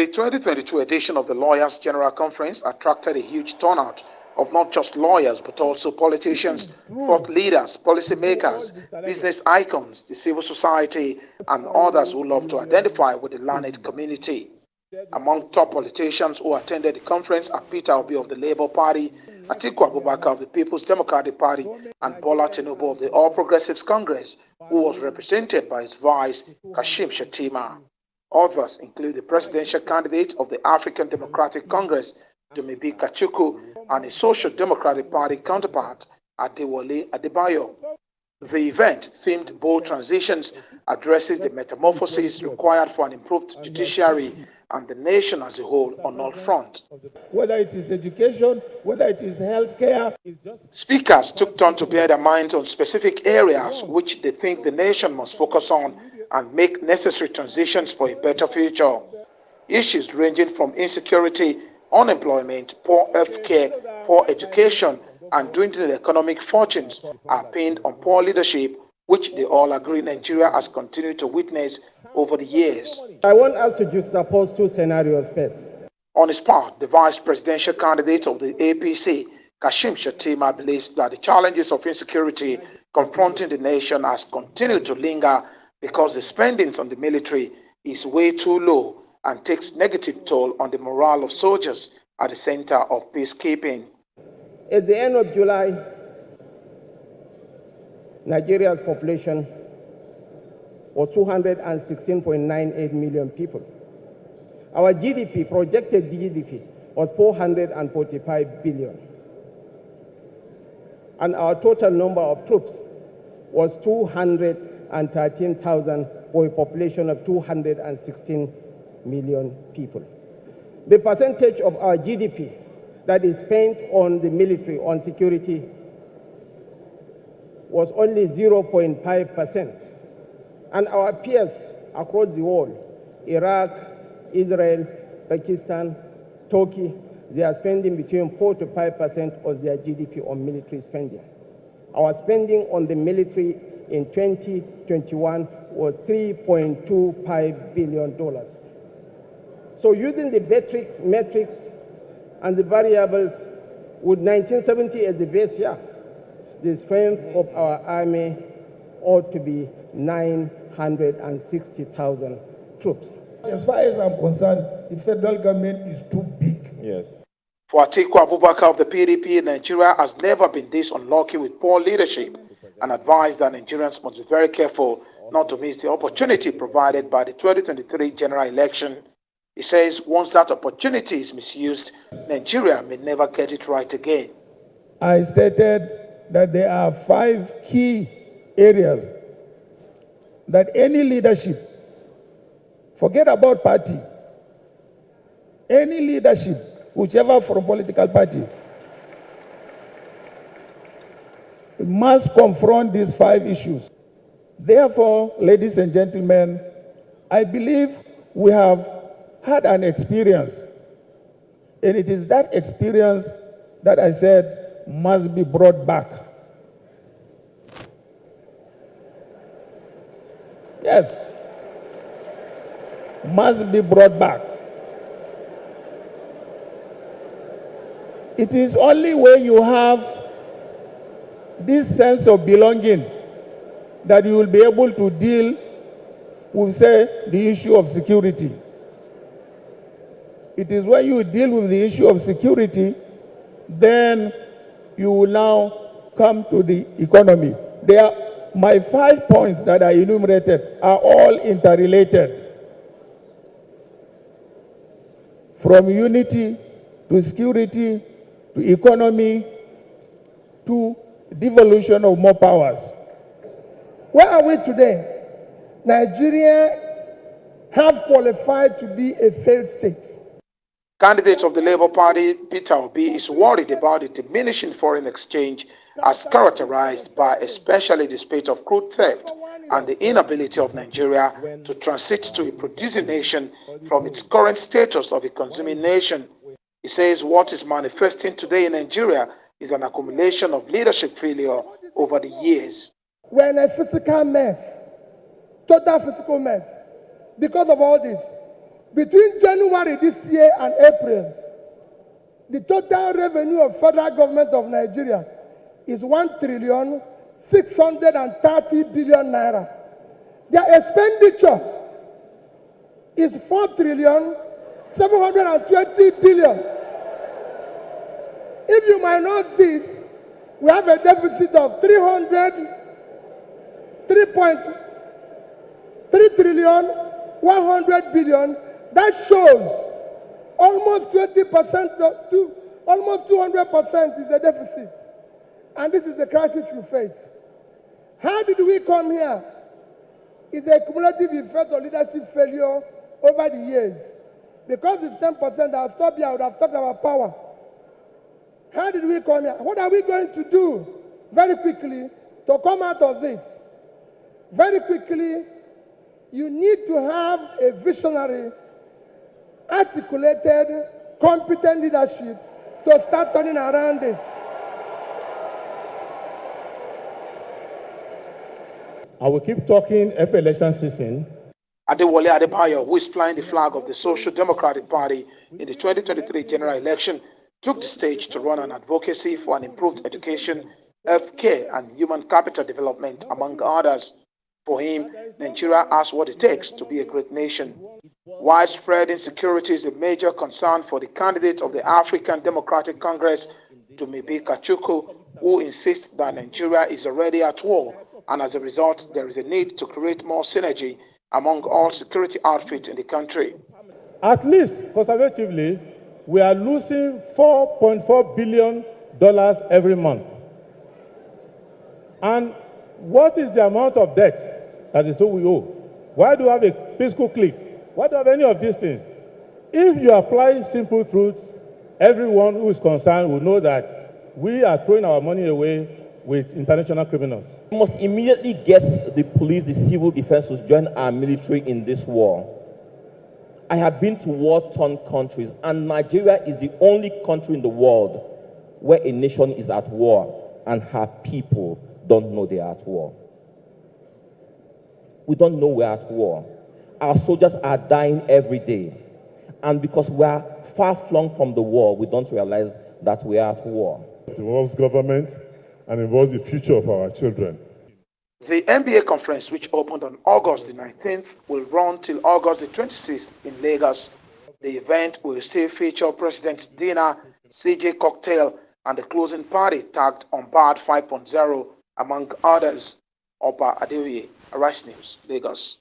The 2022 edition of the Lawyers General Conference attracted a huge turnout of not just lawyers but also politicians, thought leaders, policymakers, business icons, the civil society, and others who love to identify with the learned community. Among top politicians who attended the conference are Peter Obi of the Labour Party, Atiku Abubakar of the People's Democratic Party, and Bola Tinubu of the All Progressives Congress, who was represented by his vice, Kashim Shettima. Others include the presidential candidate of the African Democratic Congress, Dumebi Kachuku, and his Social Democratic Party counterpart, Adewale Adebayo. The event, themed Bold Transitions, addresses the metamorphosis required for an improved judiciary and the nation as a whole on all fronts. Whether it is education, whether it is healthcare. Speakers took turn to bear their minds on specific areas which they think the nation must focus on and make necessary transitions for a better future. Issues ranging from insecurity, unemployment, poor healthcare, poor education, and dwindling economic fortunes are pinned on poor leadership, which they all agree Nigeria has continued to witness over the years. I want us to juxtapose two scenarios first. On his part, the vice presidential candidate of the APC, Kashim Shettima, believes that the challenges of insecurity confronting the nation has continued to linger because the spending on the military is way too low and takes negative toll on the morale of soldiers at the center of peacekeeping. At the end of July, Nigeria's population was 216.98 million people. Our GDP, projected GDP, was 445 billion. And our total number of troops was 213,000 for a population of 216 million people. The percentage of our GDP that is spent on the military, on security, was only 0.5%. And our peers across the world, Iraq, Israel, Pakistan, Turkey, they are spending between 4 to 5% of their GDP on military spending. Our spending on the military in 2021 was $3.25 billion. So using the metrics and the variables, with 1970 as the base year, the strength of our army ought to be 960,000 troops. As far as I'm concerned, the federal government is too big. Yes. For Atiku Abubakar of the PDP, Nigeria has never been this unlucky with poor leadership, and advised that Nigerians must be very careful not to miss the opportunity provided by the 2023 general election. He says once that opportunity is misused, Nigeria may never get it right again. I stated that there are 5 key areas that any leadership, forget about party, any leadership, whichever from political party, must confront these 5 issues. Therefore, ladies and gentlemen, I believe we have had an experience, and it is that experience that I said must be brought back. Yes, must be brought back. It is only when you have this sense of belonging that you will be able to deal with, say, the issue of security. It is when you deal with the issue of security, then you will now come to the economy. My 5 points that I enumerated are all interrelated. From unity to security to economy to devolution of more powers. Where are we today? Nigeria have qualified to be a failed state. Candidate of the Labour Party, Peter Obi, is worried about the diminishing foreign exchange as characterized by especially the spate of crude theft and the inability of Nigeria to transit to a producing nation from its current status of a consuming nation. He says what is manifesting today in Nigeria is an accumulation of leadership failure over the years. We're in a physical mess, total physical mess. Because of all this, Between January this year and April, the total revenue of federal government of Nigeria is 1,630 billion naira. Their expenditure is 4,720 billion. If you minus this, we have a deficit of 3.3 trillion. That shows almost 20% to almost 200% is the deficit. And this is the crisis you face. How did we come here? It's a cumulative effect of leadership failure over the years. Because it's 10%, I'll stop here. I would have talked about power. How did we come here? What are we going to do very quickly to come out of this? Very quickly, you need to have a visionary, articulated, competent leadership to start turning around this. I will keep talking every election season. Adewale Adebayo, who is flying the flag of the Social Democratic Party in the 2023 general election, took the stage to run an advocacy for an improved education, health care, and human capital development, among others. For him, Nigeria has what it takes to be a great nation. Widespread insecurity is a major concern for the candidate of the African Democratic Congress, Dumebi Kachukwu, who insists that Nigeria is already at war, and as a result, there is a need to create more synergy among all security outfits in the country. At least, conservatively, we are losing $4.4 billion every month. And what is the amount of debt that is so we owe? Why do we have a fiscal cliff? Why do we have any of these things? If you apply simple truths, everyone who is concerned will know that we are throwing our money away with international criminals. We must immediately get the police, the civil defense to join our military in this war. I have been to war-torn countries, and Nigeria is the only country in the world where a nation is at war and her people don't know they are at war. We don't know we're at war. Our soldiers are dying every day. And because we are far-flung from the war, we don't realize that we are at war. It involves government and involves the future of our children. The NBA conference, which opened on August the 19th, will run till August the 26th in Lagos. The event will still feature President dinner, CJ cocktail, and the closing party tagged Unbarred 5.0, among others. Oba Adeoye, Arise News, Lagos.